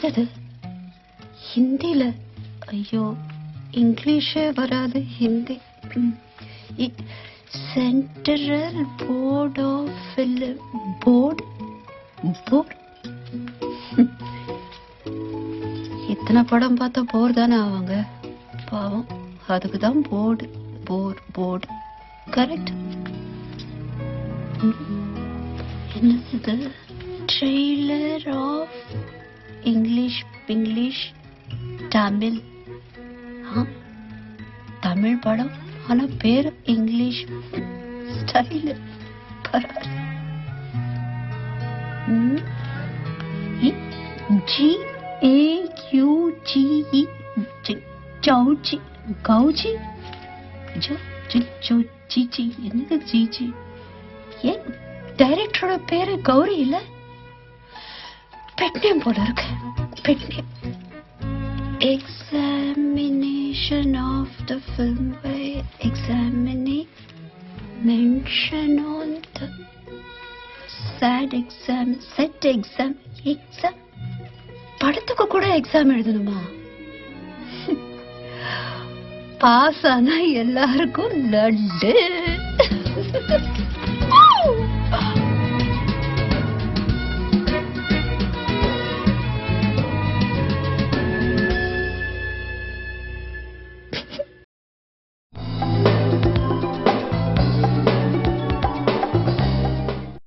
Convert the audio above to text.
என்னது ஹிந்தில? ஐயோ, இங்கிலீஷே வராது, Hindi. Central board of film board. இத்தனை படம் பார்த்தா போர் தானே ஆவாங்க, பாவம். அதுக்குதான் போர்டு. Board correct. என்னது? Trailer of English Tamil. Tamil படம், ஆனா பேரு இங்கிலீஷ் ஸ்டைல். GAUGE கௌஜி. என்னது ஜிஜி? ஏன் டைரக்டரோட பேரு கௌரி இல்ல? பெட் நேம் போல இருக்கு. Pet name. Examination of the film by mention on the set exam. படத்துக்கு கூட எக்ஸாம் எழுதணுமா? பாஸ் ஆனா எல்லாருக்கும் லட்டு.